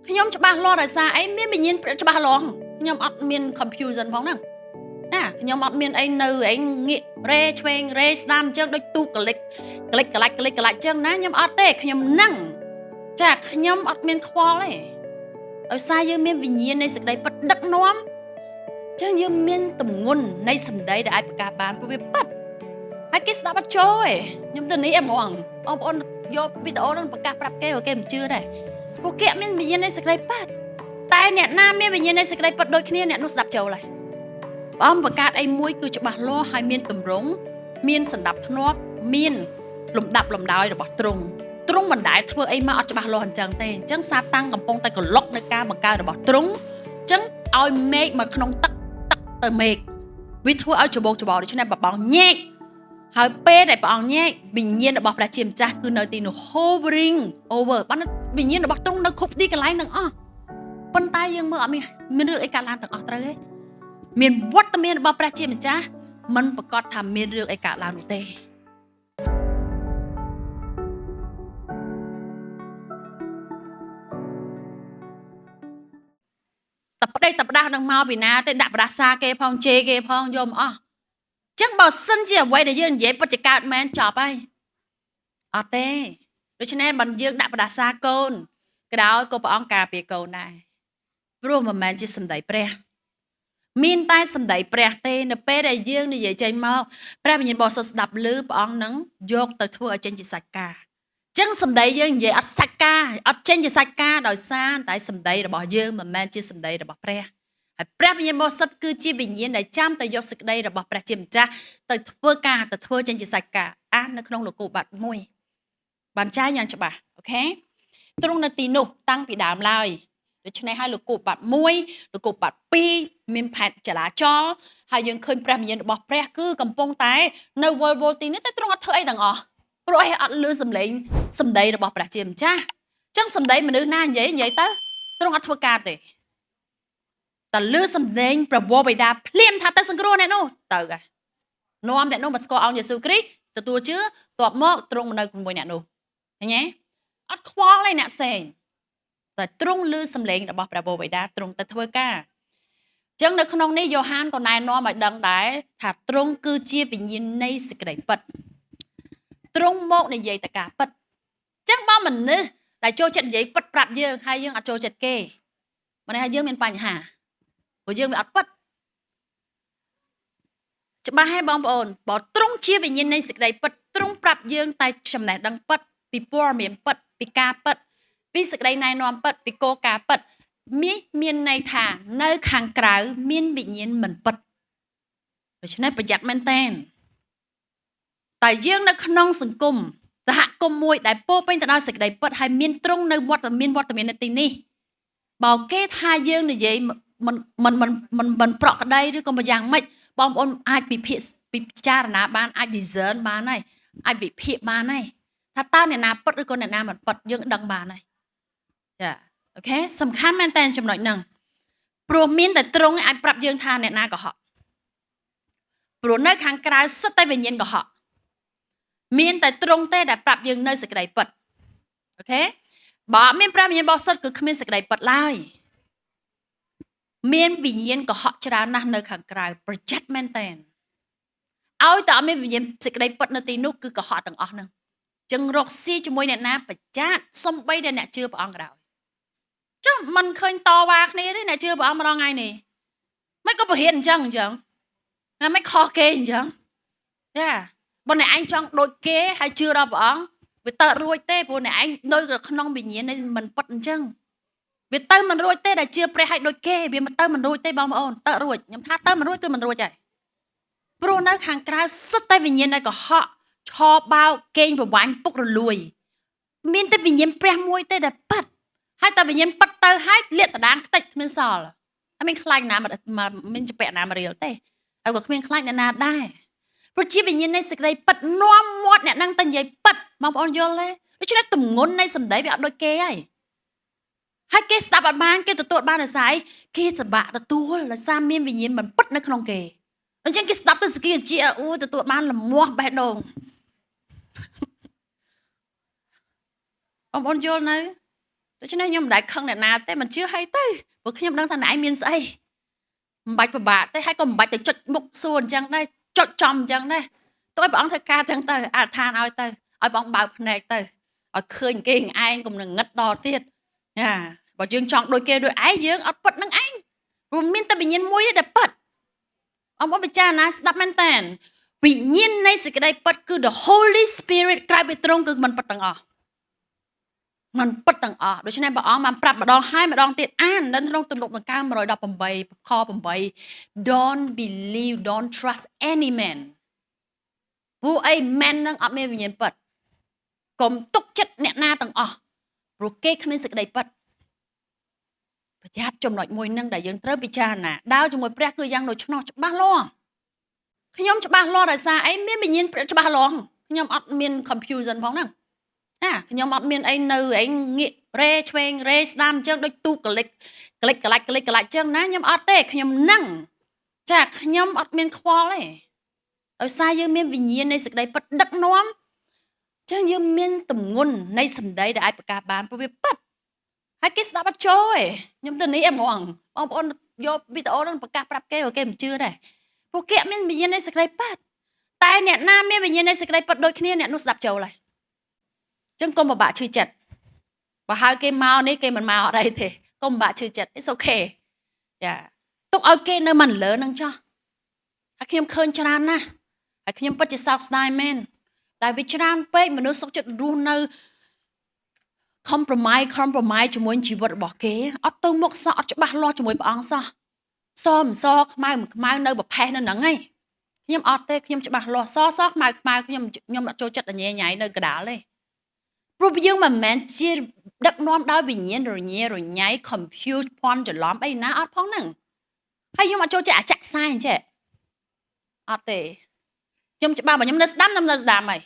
ខ្ញុំច្បាស់លាស់ដោយសារអីមានវិញ្ញាណច្បាស់លាស់ខ្ញុំអត់មាន confusion ផងហ្នឹងណាខ្ញុំអត់មានអីនៅឯងងាករេឆ្វេងរេស្ដាំអញ្ចឹងដូចទូកលិចកលាច់អញ្ចឹងណាខ្ញុំអត់ទេខ្ញុំនឹងចាខ្ញុំអត់មានខ្វល់ទេដោយសារយើងមានវិញ្ញាណនៃសេចក្តីពិតដឹកនាំអញ្ចឹងយើងមានទម្ងន់នៃសម្ដីដែលអាចប្រកាសបានព្រោះវាពិតហើយគេស្ដាប់អត់ចូលទេខ្ញុំទៅនេះហ្មងបងប្អូនយកវីដេអូនោះប្រកាសប្រាប់គេគេមិនជឿដែរព្រោះគេមានវិញ្ញាណនៃសេចក្តីពិតតែអ្នកណាមានវិញ្ញាណនៃសេចក្តីពិតដូចគ្នាអ្នកនោះស្ដាប់ចូលហើយបងបង្កើតអីមួយគឺច្បាស់លាស់ហើយមានទម្រង់មានសណ្ដាប់ធ្នាប់មានលំដាប់លំដោយរបស់ទ្រង់មិនដែលធ្វើអីមកអត់ច្បាស់លាស់អញ្ចឹងទេអញ្ចឹងសាតាំងកំពុងតែក្លុកនៅការបង្កើតរបស់ទ្រង់អញ្ចឹងឲ្យមេឃមកក្នុងទឹកទៅមេឃវាធ្វើឲ្យច្បោកច្បោដូច្នេះបបងញែកហើយពេលដែលព្រះអង្គញែកវិញ្ញាណរបស់ព្រះជាម្ចាស់គឺនៅទីនោះ hovering over បានវិញ្ញាណរបស់ទ្រង់នៅគ្រប់ទីកន្លែងទាំងអស់ប៉ុន្តែយើងមើលអត់មានរឿងអីកើតឡើងទាំងអស់ត្រូវទេមានវត្តមានរបស់ព្រះជាម្ចាស់មិនប្រកាសថាមានរឿងអីកើតឡើងនោះទេតែប្តីតែផ្ដាស់នឹងមកពីណាទេដាក់ប្រដាសាគេផងជេរគេផងយកមកអស់ចឹងបើសិនជាអ្វីដែលយើងនិយាយពិតជាកើតមែនចប់ហើយអត់ទេដូច្នេះបើយើងដាក់ប្រដាសាកូនក៏ដោយក៏ព្រះអង្គការពារកូនដែរព្រោះមិនមែនជាសម្ដីព្រះមានតែសម្ដីព្រះទេនៅពេលដែលយើងនិយាយចេញមកព្រះវិញ្ញាណបរិសុទ្ធស្ដាប់ឮព្រះអង្គនឹងយកទៅធ្វើឲ្យចេញជាសាច់ការចឹងសម្ដីយើងនិយាយអត់សាច់ការអត់ចេញជាសាច់ការដោយសារតែសម្ដីរបស់យើងមិនមែនជាសម្ដីរបស់ព្រះហើយព្រះវិញ្ញាណបរិសុទ្ធគឺជាវិញ្ញាណដែលចាំទៅយកសេចក្តីរបស់ព្រះជាម្ចាស់ទៅធ្វើការទៅធ្វើចេញជាសាច់ការអាននៅក្នុងលោកុបាទ1បានចាយយ៉ាងច្បាស់អូខេទ្រង់នៅទីនោះតាំងពីដើមឡើយដូច្នេះហើយលោកុបាទ1លោកុបាទ2មានផែនចលាចលហើយយើងឃើញព្រះវិញ្ញាណរបស់ព្រះគឺកំពុងតែនៅវល់ទីនេះតែទ្រង់អត់ធ្វើអីទាំងអស់ព្រោះអត់លឺសម្លេងសម្ដីរបស់ព្រះជាម្ចាស់អញ្ចឹងសម្ដីមនុស្សណានិយាយទៅទ្រង់អត់ធ្វើការទេតែលឺសម្លេងប្រវោបិតាភ្លាមថាទៅសង្គ្រោះអ្នកនោះទៅហើយនាំអ្នកនោះមកស្គាល់អង្គយេស៊ូវគ្រីស្ទទទួលជឿតបមកទ្រង់នៅជាមួយអ្នកនោះឃើញទេអត់ខ្វល់ទេអ្នកផ្សេងតែទ្រង់លឺសម្លេងរបស់ព្រះបិតាទ្រង់ទៅធ្វើការអញ្ចឹងនៅក្នុងនេះយ៉ូហានក៏ណែនាំឲ្យដឹងដែរថាទ្រង់គឺជាវិញ្ញាណនៃសេចក្តីពិតទ្រង់មកនិយាយតែការពិតអញ្ចឹងបើមនុស្សដែលចូលចិត្តនិយាយពិតប្រាប់យើងហើយយើងអត់ចូលចិត្តគេមិនថាយើងមានបញ្ហាព្រោះយើងវាអត់ពិតច្បាស់ហើយបងប្អូនបើទ្រង់ជាវិញ្ញាណនៃសេចក្តីពិតទ្រង់ប្រាប់យើងតែចំណេះដឹងពិតពីព័ត៌មានពិតពីការពិតពីសេចក្តីណែនាំពិតពីគោលការណ៍ពិតមានន័យថានៅខាងក្រៅមានវិញ្ញាណមិនពិតដូច្នេះប្រយ័ត្នមែនតើតែយើងនៅក្នុងសង្គមសហគមន៍មួយដែលពោពេញទៅដោយសេចក្តីពិតហើយមានទ្រង់នៅវត្តមាននៅទីនេះបើគេថាយើងនិយាយមិនប្រក្រតីឬក៏យ៉ាងម៉េចបងប្អូនអាចពិចារណាបានអាច discern បានហើយអាចវិភាគបានហើយថាតើអ្នកណាពិតឬក៏អ្នកណាមិនពិតយើងដឹងបានហើយចាអូខេសំខាន់មែនតើចំណុចហ្នឹងព្រោះមានតែទ្រង់អាចប្រាប់យើងថាអ្នកណាកុហកព្រោះនៅខាងក្រៅសិតតែវិញ្ញាណកុហកមានតែទ្រង់ទេដែលប្រាប់យើងនៅសេចក្តីពិតអូខេបើអត់មានព្រះវិញ្ញាណបរិសុទ្ធគឺគ្មានសេចក្តីពិតឡើយមានវិញ្ញាណកុហកច្រើនណាស់នៅខាងក្រៅប្រយ័ត្នមែនតើឲ្យតែអត់មានវិញ្ញាណសេចក្តីពិតនៅទីនោះគឺកុហកទាំងអស់ហ្នឹងចឹងរកស៊ីជាមួយអ្នកណាប្រយ័ត្នសំបីតែអ្នកជឿព្រះអង្គក៏ដោយចុះមិនឃើញតវ៉ាគ្នាទេអ្នកជឿព្រះអង្គម្ដងថ្ងៃនេះមិនក៏ពហិនអញ្ចឹងណាមិនខុសគេអញ្ចឹងចាបើអ្នកឯងចង់ដូចគេហើយជឿដល់ព្រះអង្គវាទៅរួចទេព្រោះអ្នកឯងនៅក្នុងវិញ្ញាណនេះមិនពិតអញ្ចឹងវាទៅមិនរួចទេដែលជឿព្រះឲ្យដូចគេវាមិនទៅមិនរួចទេបងប្អូនទៅរួចខ្ញុំថាទៅមិនរួចគឺមិនរួចហើយព្រោះនៅខាងក្រៅសិតតែវិញ្ញាណដែលកុហកឆោបោកកេងប្រវាញ់ពុករលួយមានតែវិញ្ញាណព្រះមួយទេដែលប៉ិតហើយតែវិញ្ញាណប៉ិតទៅហើយលាកដដានខ្ទេចគ្មានសល់អត់មានខ្លាចណាមានចពាក់ណាមករៀលទេហើយក៏គ្មានខ្លាចអ្នកណាដែរព្រោះជាវិញ្ញាណនៃសេចក្តីប៉ិតនាំមាត់អ្នកនឹងតែនិយាយប៉ិតបងប្អូនយល់ទេដូច្នេះទម្ងន់នៃសម្ដីវាអត់ដូចគេហើយគេស្ដាប់អត់បានគេទទួលបានដោយសារគេសបាក់ទទួលដោយសារមានវិញ្ញាណមិនពិតនៅក្នុងគេអញ្ចឹងគេស្ដាប់ទៅសគាជាទទួលបានលមាស់បេះដូងបងប្អូនយល់នៅ ដូច្នេះខ្ញុំមិនដែលខឹងអ្នកណាទេមិនជឿឲ្យទៅព្រោះខ្ញុំដឹងថាអ្នកឯងមានស្អីមិនបាច់ពិបាកទេហើយក៏មិនបាច់ទៅចុចមុខសួរអញ្ចឹងដែរចុចចំអញ្ចឹងដែរទោះឲ្យព្រះអង្គធ្វើការអញ្ចឹងទៅអធិដ្ឋានឲ្យទៅឲ្យព្រះអង្គបើកភ្នែកទៅឲ្យឃើញគេឯងកុំនឹងងឹតដល់ទៀតចាបើយើងចង់ដូចគេដូចឯងយើងអត់ពិតនឹងឯងព្រោះមានតែវិញ្ញាណមួយទេដែលពិតអមពិចារណាស្ដាប់មែនតើវិញ្ញាណនៃសេចក្តីពិតគឺ the Holy Spirit ក្រៅពីទ្រង់គឺមិនពិតទាំងអស់มันពិតទាំងអស់ដូច្នេះព្រះអង្គបានប្រាប់ម្ដងហើយម្ដងទៀតអាននៅក្នុងទំនុកដង្កើង118ខ8 Don't believe don't trust any man ព្រោះអី man នឹងអត់មានវិញ្ញាណពិតកុំទុកចិត្តអ្នកណាទាំងអស់ព្រោះគេគ្មានសេចក្តីពិតប្រយ័ត្នចំណុចមួយនឹងដែលយើងត្រូវពិចារណាដើរជាមួយព្រះគឺយ៉ាងដូច្នោះច្បាស់លាស់ខ្ញុំច្បាស់លាស់ដោយសារអីមានវិញ្ញាណច្បាស់លាស់ខ្ញុំអត់មាន confusion ផងហ្នឹងខ្ញុំអត់មានអីនៅឯងងាករេឆ្វេងរេស្ដាំអញ្ចឹងដូចទូកលិចក្លាច់អញ្ចឹងណាខ្ញុំអត់ទេខ្ញុំនឹងចាខ្ញុំអត់មានខ្វល់ទេដោយសារយើងមានវិញ្ញាណនៃសេចក្តីពិតដឹកនាំអញ្ចឹងយើងមានទម្ងន់នៃសម្ដីដែលអាចប្រកាសបានព្រោះវាពិតហើយគេស្ដាប់អត់ចូលទេខ្ញុំទៅនេះហ្មងបងប្អូនយកវីដេអូនោះប្រកាសប្រាប់គេគេមិនជឿដែរព្រោះគេអត់មានវិញ្ញាណនៃសេចក្តីពិតតែអ្នកណាមានវិញ្ញាណនៃសេចក្តីពិតដូចគ្នាអ្នកនោះស្ដាប់ចូលហើយចឹងកុំពិបាកឈឺចិត្តបើហៅគេមកនេះគេមិនមកអត់អីទេកុំពិបាកឈឺចិត្ត It's okay ចាទុកឲ្យគេនៅមិនលើនឹងចោះហើយខ្ញុំឃើញច្រើនណាស់ហើយខ្ញុំពិតជាសោកស្ដាយមែនដែលវាច្រើនពេកមនុស្សសុខចិត្តរស់នៅ compromise ជាមួយជីវិតរបស់គេអត់ទៅមុខសោះអត់ច្បាស់លាស់ជាមួយព្រះអង្គសោះសខ្មៅនៅប្រផេះនៅហ្នឹងឯងខ្ញុំអត់ទេខ្ញុំច្បាស់លាស់សខ្មៅខ្ញុំអត់ចូលចិត្តញ៉ៃនៅកដាលទេព្រោះយើងមិនមែនជាដឹកនាំដោយវិញ្ញាណរញ៉េរញ៉ៃ confuse ភ័ន្តច្រឡំអីណាអត់ផងហ្នឹងហើយខ្ញុំអត់ចូលចិត្តអាចខ្សែអញ្ចេះអត់ទេខ្ញុំច្បាស់បើខ្ញុំនៅស្ដាំហើយ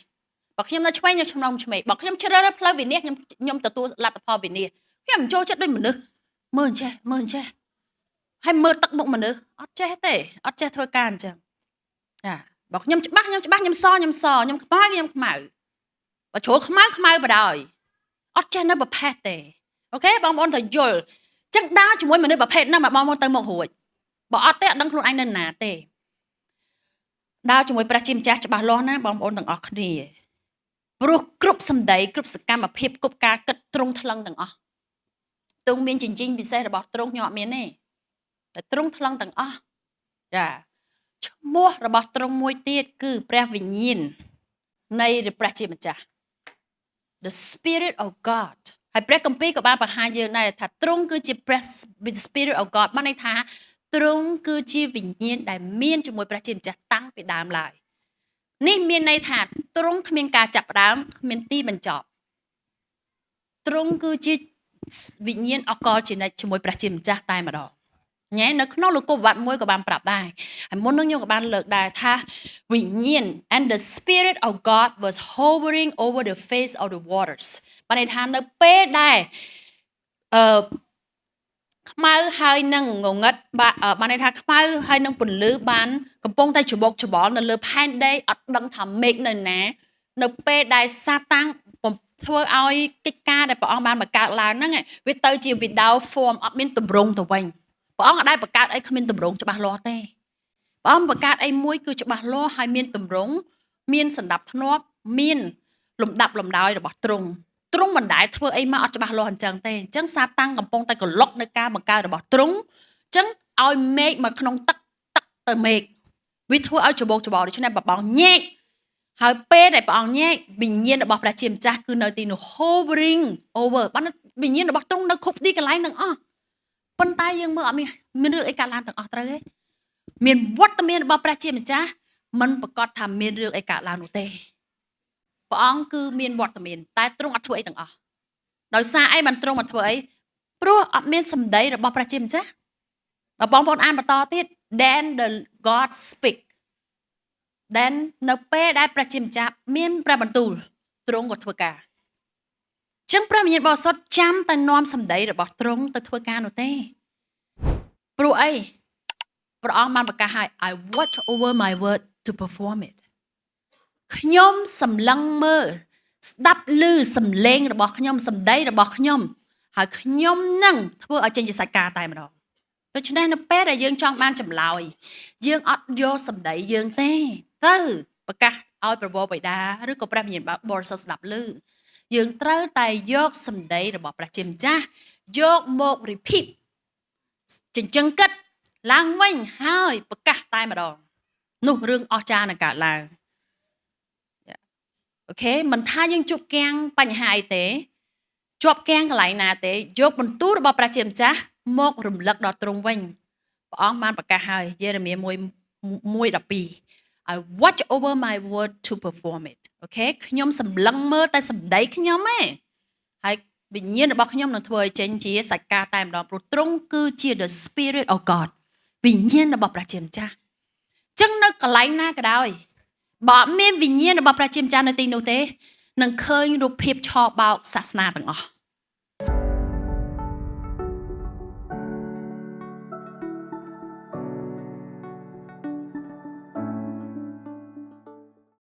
បើខ្ញុំនៅឆ្វេងខ្ញុំឆ្វេងបើខ្ញុំជ្រើសរើសផ្លូវវិន័យខ្ញុំទទួលលទ្ធផលវិន័យខ្ញុំមិនចូលចិត្តដូចមនុស្សមើលអញ្ចេះហើយមើលទឹកមុខមនុស្សអត់ចេះទេអត់ចេះធ្វើការអញ្ចឹងចាបើខ្ញុំច្បាស់ខ្ញុំសខ្ញុំខ្មៅបើជ្រុលខ្មៅបដ ாய் អត់ចេះនៅប្រភេទទេអូខេបងប្អូនត្រូវយល់ចឹងដើរជាមួយមនុស្សប្រភេទហ្នឹងមកបងប្អូនទៅមុខរួចបើអត់ទេអត់ដឹងខ្លួនឯងនៅណាទេដើរជាមួយព្រះជាម្ចាស់ច្បាស់លាស់ណាបងប្អូនទាំងអស់គ្នាព្រោះគ្រប់សម្ដីគ្រប់សកម្មភាពគ្រប់ការគិតត្រង់ថ្លឹងទាំងអស់ទ្រង់មានចិញ្ចៀនពិសេសរបស់ទ្រង់ខ្ញុំអត់មានទេតែទ្រង់ថ្លឹងទាំងអស់ចាឈ្មោះរបស់ទ្រង់មួយទៀតគឺព្រះវិញ្ញាណនៃព្រះជាម្ចាស់ The Spirit of God ហើយព្រះគម្ពីរក៏បានបង្ហាញយើងដែរថាទ្រង់គឺជាព្រះ Spirit of God បានន័យថាទ្រង់គឺជាវិញ្ញាណដែលមានជាមួយព្រះជាម្ចាស់តាំងពីដើមឡើយនេះមានន័យថាទ្រង់គ្មានការចាប់ផ្ដើមគ្មានទីបញ្ចប់ទ្រង់គឺជាវិញ្ញាណអកលជានិច្ចជាមួយព្រះជាម្ចាស់តែម្ដងញ៉ែនៅក្នុងលោកុបវត្តមួយក៏បានប្រាប់ដែរហើយមុននោះខ្ញុំក៏បានលើកដែរថាវិញ្ញាណ and the spirit of God was hovering over the face of the waters បានន័យថានៅពេលដែលខ្មៅហើយនឹងងងឹតបានន័យថាខ្មៅហើយនឹងពន្លឺបានកំពុងតែច្បោកច្បល់នៅលើផែនដីអត់ដឹងថាមេឃនៅណានៅពេលដែលសាតាំងធ្វើឲ្យកិច្ចការដែលព្រះអង្គបានបង្កើតឡើងហ្នឹងវាទៅជា without form អត់មានទម្រង់ទៅវិញព្រះអង្គអត់ដែលបង្កើតអីគ្មានទម្រង់ច្បាស់លាស់ទេព្រះអង្គបង្កើតអីមួយគឺច្បាស់លាស់ហើយមានទម្រង់មានសណ្ដាប់ធ្នាប់មានលំដាប់លំដោយរបស់ទ្រង់មិនដែលធ្វើអីមកអត់ច្បាស់លាស់អញ្ចឹងទេអញ្ចឹងសាតាំងកំពុងតែក្លុកនៅការបង្កើតរបស់ទ្រង់អញ្ចឹងឲ្យមេឃមកក្នុងទឹកទៅមេឃវាធ្វើឲ្យច្បោកច្បល់ដូច្នេះព្រះអង្គញែកហើយពេលដែលព្រះអង្គញែកវិញ្ញាណរបស់ព្រះជាម្ចាស់គឺនៅទីនោះ hovering over បានវិញ្ញាណរបស់ទ្រង់នៅគ្រប់ទីកន្លែងទាំងអស់ប៉ុន្តែយើងមើលអត់មានរឿងអីកើតឡើងទាំងអស់ត្រូវទេមានវត្តមានរបស់ព្រះជាម្ចាស់មិនប្រកាសថាមានរឿងអីកើតឡើងនោះទេព្រះអង្គគឺមានវត្តមានតែទ្រង់អត់ធ្វើអីទាំងអស់ដោយសារអីបានទ្រង់មិនធ្វើអីព្រោះអត់មានសម្ដីរបស់ព្រះជាម្ចាស់បើបងប្អូនអានបន្តទៀត then the God speak then នៅពេលដែលព្រះជាម្ចាស់មានព្រះបន្ទូលទ្រង់ក៏ធ្វើការចឹងព្រះវិញ្ញាណបរិសុទ្ធចាំតែនាំសម្ដីរបស់ទ្រង់ទៅធ្វើការនោះទេព្រោះអីព្រះអង្គបានប្រកាសឲ្យ I watch over my word to perform it ខ្ញុំសម្លឹងមើលស្ដាប់ឮសំឡេងរបស់ខ្ញុំសម្ដីរបស់ខ្ញុំ ហើយខ្ញុំនឹងធ្វើឲ្យចេញជាសាច់ការតែម្ដងដូច្នេះនៅពេលដែលយើងចង់បានចម្លើយយើងអត់យកសម្ដីយើងទេទៅប្រកាសឲ្យប្រវោបិតាឬក៏ព្រះវិញ្ញាណបរិសុទ្ធស្ដាប់ឮយើងត្រូវតែយកសម្ដីរបស់ព្រះជាម្ចាស់យកមក repeat ចិញ្ចឹងគិតឡើងវិញហើយប្រកាសតែម្ដងនោះរឿងអស្ចារ្យនឹងកើតឡើងអូខេមិនថាយើងជួបកាំងបញ្ហាអីទេជាប់កាំងកន្លែងណាទេយកបន្ទូលរបស់ព្រះជាម្ចាស់មករំលឹកដល់ទ្រង់វិញព្រះអង្គបានប្រកាសហើយយេរេមៀ 1:12 I watch over my word to perform it អូខេខ្ញុំសម្លឹងមើលតែសម្ដីខ្ញុំឯងហើយវិញ្ញាណរបស់ខ្ញុំនឹងធ្វើឲ្យចេញជាសាច់ការតែម្ដងព្រោះទ្រង់គឺជា the spirit of God វិញ្ញាណរបស់ព្រះជាម្ចាស់ចឹងនៅកន្លែងណាក៏ដោយបើអត់មានវិញ្ញាណរបស់ព្រះជាម្ចាស់នៅទីនោះទេនឹងឃើញរូបភាពឆបោកសាសនាទាំងអស់